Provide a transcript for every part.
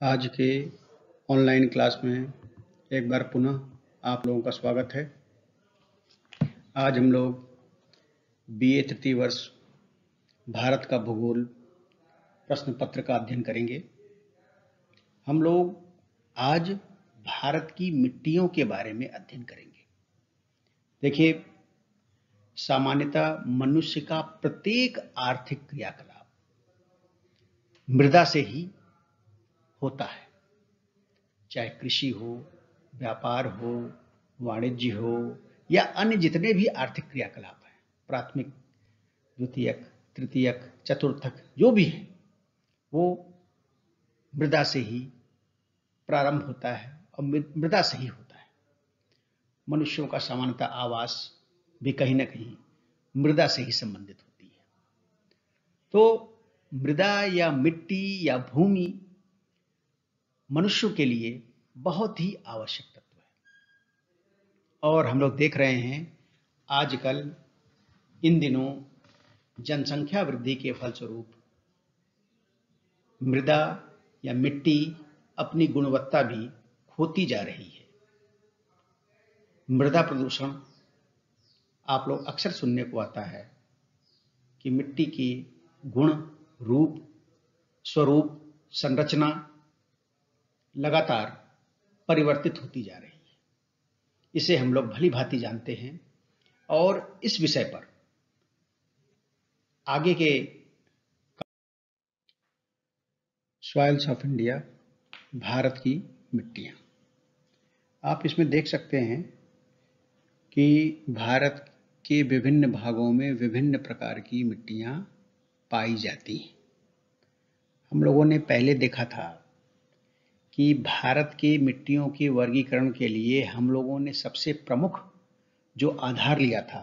आज के online class में एक बार पुनः आप लोगों का स्वागत है। आज हम लोग बीए तृतीय वर्ष भारत का भूगोल प्रश्न पत्र का अध्ययन करेंगे। हम लोग आज भारत की मिट्टियों के बारे में अध्ययन करेंगे। देखिए, सामान्यतः मनुष्य का प्रत्येक आर्थिक क्रियाकलाप मृदा से ही होता है, चाहे कृषि हो, व्यापार हो, वाणिज्य हो या अन्य जितने भी आर्थिक क्रियाकलाप हैं, प्राथमिक, द्वितीयक, तृतीयक, चतुर्थक जो भी है, वो मृदा से ही प्रारंभ होता है और मृदा से ही होता है। मनुष्यों का सामान्यतः आवास भी कहीं ना कहीं मृदा से ही संबंधित होती है। तो मृदा या मिट्टी या भूमि मनुष्यों के लिए बहुत ही आवश्यक तत्व है। और हम लोग देख रहे हैं आजकल इन दिनों जनसंख्या वृद्धि के फलस्वरूप मृदा या मिट्टी अपनी गुणवत्ता भी खोती जा रही है। मृदा प्रदूषण आप लोग अक्सर सुनने को आता है कि मिट्टी की गुण, रूप, स्वरूप, संरचना लगातार परिवर्तित होती जा रही है। इसे हम लोग भली भांति जानते हैं और इस विषय पर आगे के सॉइल्स ऑफ इंडिया, भारत की मिट्टियां, आप इसमें देख सकते हैं कि भारत के विभिन्न भागों में विभिन्न प्रकार की मिट्टियां पाई जाती हैं। हम लोगों ने पहले देखा था कि भारत के मिट्टियों के वर्गीकरण के लिए हम लोगों ने सबसे प्रमुख जो आधार लिया था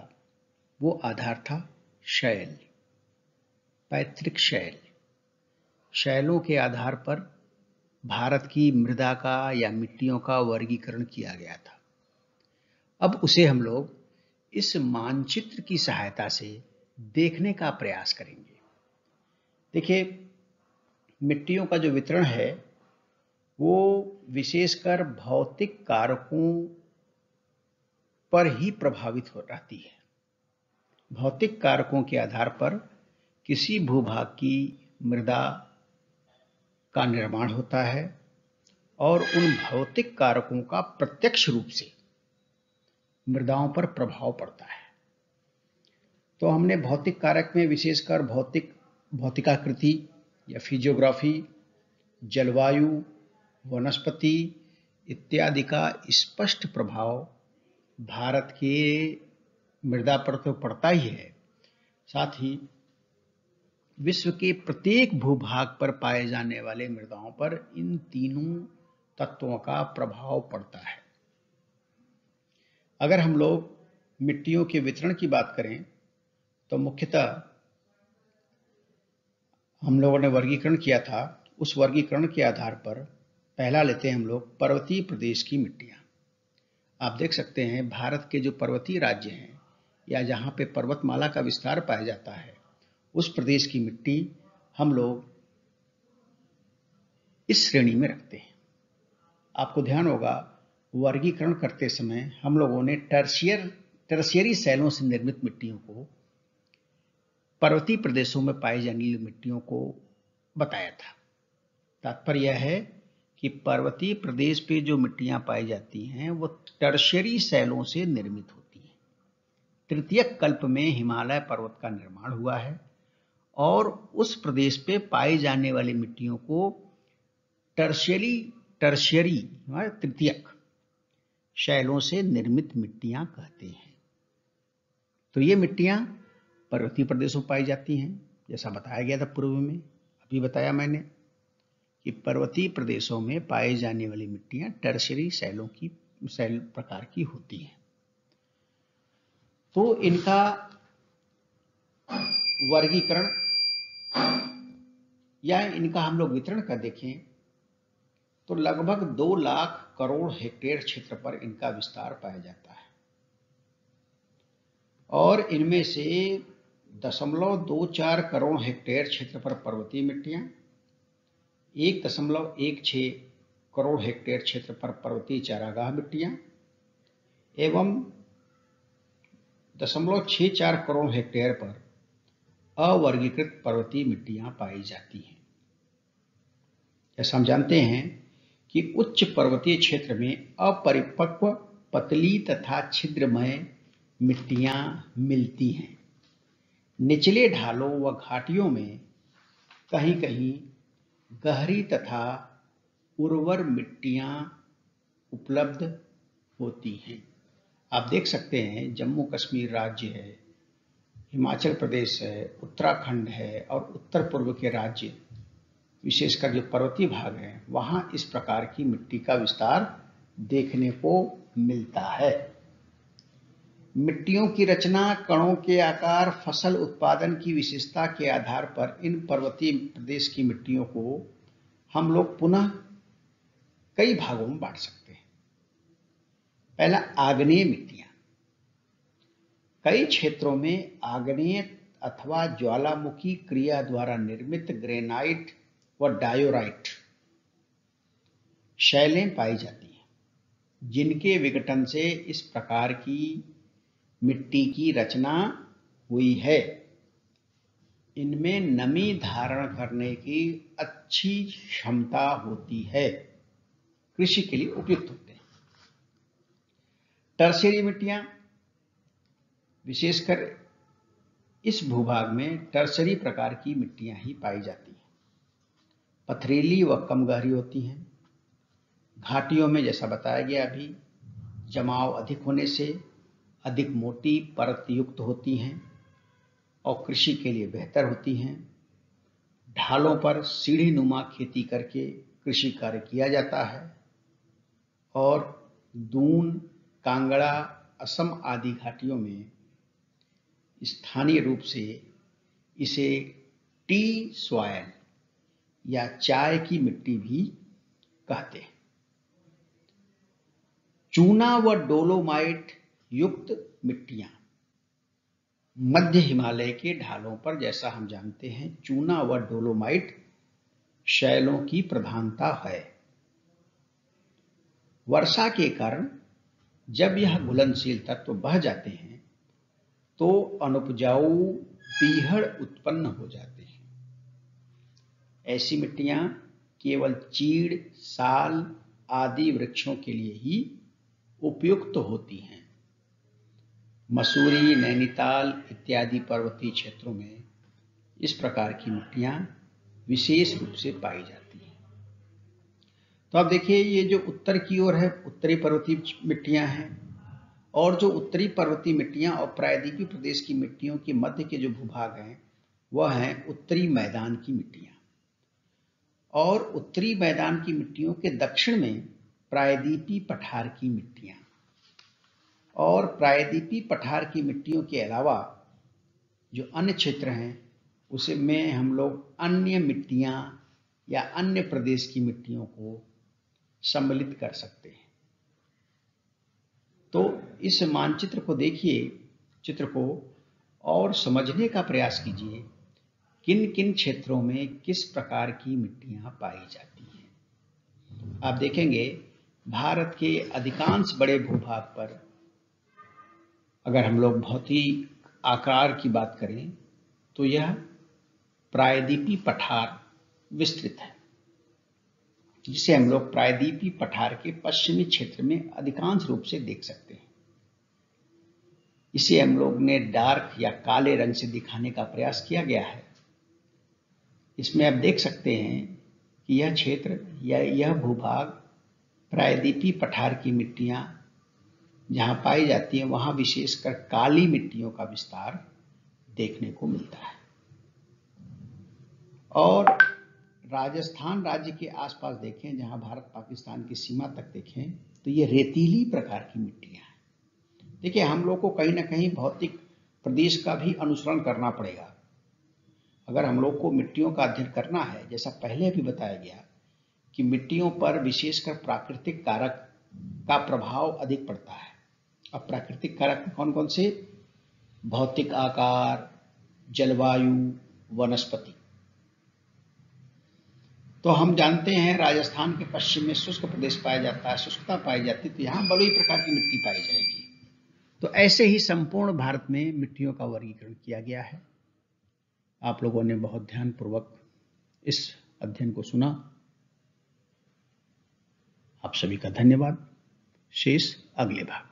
वो आधार था शैल, पैतृक शैल। शैलों के आधार पर भारत की मृदा का या मिट्टियों का वर्गीकरण किया गया था। अब उसे हम लोग इस मानचित्र की सहायता से देखने का प्रयास करेंगे। देखिए, मिट्टियों का जो वितरण है वो विशेषकर भौतिक कारकों पर ही प्रभावित हो रहती है। भौतिक कारकों के आधार पर किसी भूभाग की मृदा का निर्माण होता है और उन भौतिक कारकों का प्रत्यक्ष रूप से मृदाओं पर प्रभाव पड़ता है। तो हमने भौतिक कारक में विशेषकर भौतिकाकृति या फिजियोग्राफी, जलवायु, वनस्पति इत्यादि का स्पष्ट प्रभाव भारत के मृदा पर तो पड़ता ही है, साथ ही विश्व के प्रत्येक भूभाग पर पाए जाने वाले मृदाओं पर इन तीनों तत्वों का प्रभाव पड़ता है। अगर हम लोग मिट्टियों के वितरण की बात करें तो मुख्यतः हम लोगों ने वर्गीकरण किया था। उस वर्गीकरण के आधार पर पहला लेते हैं हम लोग पर्वतीय प्रदेश की मिट्टियां। आप देख सकते हैं भारत के जो पर्वतीय राज्य हैं या जहां पे पर्वतमाला का विस्तार पाया जाता है, उस प्रदेश की मिट्टी हम लोग इस श्रेणी में रखते हैं। आपको ध्यान होगा, वर्गीकरण करते समय हम लोगों ने टर्शियरी शैलों से निर्मित मिट्टियों को पर्वतीय प्रदेशों में पाई जाने वाली मिट्टियों को बताया था। तात्पर्य यह है कि पर्वतीय प्रदेश पे जो मिट्टियां पाई जाती हैं वो टर्शियरी शैलों से निर्मित होती हैं। तृतीयक कल्प में हिमालय पर्वत का निर्माण हुआ है और उस प्रदेश पे पाई जाने वाली मिट्टियों को टर्शियरी तृतीयक शैलों से निर्मित मिट्टियां कहते हैं। तो ये मिट्टियां पर्वतीय प्रदेशों में पाई जाती हैं। जैसा बताया गया था पूर्व में, अभी बताया मैंने कि पर्वतीय प्रदेशों में पाई जाने वाली मिट्टियां टर्शियरी शैल प्रकार की होती हैं। तो इनका वर्गीकरण या इनका हम लोग वितरण का देखें तो लगभग 2 लाख करोड़ हेक्टेयर क्षेत्र पर इनका विस्तार पाया जाता है और इनमें से 0.24 करोड़ हेक्टेयर क्षेत्र पर पर्वतीय मिट्टियां, 1.16 करोड़ हेक्टेयर क्षेत्र पर पर्वतीय चारागाह मिट्टियां एवं 0.64 करोड़ हेक्टेयर पर अवर्गीकृत पर्वतीय मिट्टियां पाई जाती हैं। जैसा हम जानते हैं कि उच्च पर्वतीय क्षेत्र में अपरिपक्व पतली तथा छिद्रमय मिट्टियां मिलती हैं। निचले ढालों व घाटियों में कहीं कहीं गहरी तथा उर्वर मिट्टियां उपलब्ध होती हैं। आप देख सकते हैं जम्मू कश्मीर राज्य है, हिमाचल प्रदेश है, उत्तराखंड है और उत्तर पूर्व के राज्य, विशेषकर जो पर्वतीय भाग हैं, वहां इस प्रकार की मिट्टी का विस्तार देखने को मिलता है। मिट्टियों की रचना, कणों के आकार, फसल उत्पादन की विशेषता के आधार पर इन पर्वतीय प्रदेश की मिट्टियों को हम लोग पुनः कई भागों में बांट सकते हैं। पहला, आग्नेय मिट्टियां। कई क्षेत्रों में आग्नेय अथवा ज्वालामुखी क्रिया द्वारा निर्मित ग्रेनाइट व डायोराइट शैलें पाई जाती हैं, जिनके विघटन से इस प्रकार की मिट्टी की रचना हुई है। इनमें नमी धारण करने की अच्छी क्षमता होती है, कृषि के लिए उपयुक्त होते हैं। टर्शियरी मिट्टियां, विशेषकर इस भूभाग में टर्शियरी प्रकार की मिट्टियां ही पाई जाती हैं। पथरीली व कम गहरी होती हैं। घाटियों में, जैसा बताया गया अभी, जमाव अधिक होने से अधिक मोटी परत युक्त होती हैं और कृषि के लिए बेहतर होती हैं। ढालों पर सीढ़ी नुमा खेती करके कृषि कार्य किया जाता है और दून, कांगड़ा, असम आदि घाटियों में स्थानीय रूप से इसे टी सॉयल या चाय की मिट्टी भी कहते हैं। चूना व डोलोमाइट युक्त मिट्टियां, मध्य हिमालय के ढालों पर, जैसा हम जानते हैं, चूना व डोलोमाइट शैलों की प्रधानता है। वर्षा के कारण जब यह घुलनशील तत्व बह जाते हैं तो अनुपजाऊ बीहड़ उत्पन्न हो जाते हैं। ऐसी मिट्टियां केवल चीड़, साल आदि वृक्षों के लिए ही उपयुक्त होती हैं। मसूरी, नैनीताल इत्यादि पर्वतीय क्षेत्रों में इस प्रकार की मिट्टियां विशेष रूप से पाई जाती हैं। तो आप देखिए, ये जो उत्तर की ओर है, उत्तरी पर्वतीय मिट्टियां हैं, और जो उत्तरी पर्वतीय मिट्टियां और प्रायद्वीपीय प्रदेश की मिट्टियों के मध्य के जो भूभाग हैं वह हैं उत्तरी मैदान की मिट्टियां, और उत्तरी मैदान की मिट्टियों के दक्षिण में प्रायद्वीपीय पठार की मिट्टियां। और प्रायद्वीपीय पठार की मिट्टियों के अलावा जो अन्य क्षेत्र हैं उसे में हम लोग अन्य मिट्टियां या अन्य प्रदेश की मिट्टियों को सम्मिलित कर सकते हैं। तो इस मानचित्र को देखिए, चित्र को, और समझने का प्रयास कीजिए किन किन क्षेत्रों में किस प्रकार की मिट्टियां पाई जाती हैं। आप देखेंगे भारत के अधिकांश बड़े भूभाग पर अगर हम लोग भौतिक आकार की बात करें तो यह प्रायद्वीपीय पठार विस्तृत है, जिसे हम लोग प्रायद्वीपीय पठार के पश्चिमी क्षेत्र में अधिकांश रूप से देख सकते हैं। इसे हम लोग ने डार्क या काले रंग से दिखाने का प्रयास किया गया है। इसमें आप देख सकते हैं कि यह क्षेत्र या यह भूभाग प्रायद्वीपीय पठार की मिट्टियां जहां पाई जाती हैं वहां विशेषकर काली मिट्टियों का विस्तार देखने को मिलता है। और राजस्थान राज्य के आसपास देखें, जहां भारत पाकिस्तान की सीमा तक देखें, तो ये रेतीली प्रकार की मिट्टियां हैं। देखिए, हम लोग को कहीं ना कहीं भौतिक प्रदेश का भी अनुसरण करना पड़ेगा। अगर हम लोग को मिट्टियों का अध्ययन करना है, जैसा पहले भी बताया गया कि मिट्टियों पर विशेषकर प्राकृतिक कारक का प्रभाव अधिक पड़ता है। अब प्राकृतिक कारक कौन कौन से? भौतिक आकार, जलवायु, वनस्पति। तो हम जानते हैं राजस्थान के पश्चिम में शुष्क प्रदेश पाया जाता है, शुष्कता पाई जाती है, तो यहाँ बलुई प्रकार की मिट्टी पाई जाएगी। तो ऐसे ही संपूर्ण भारत में मिट्टियों का वर्गीकरण किया गया है। आप लोगों ने बहुत ध्यानपूर्वक इस अध्ययन को सुना। आप सभी का धन्यवाद। शेष अगले भाग।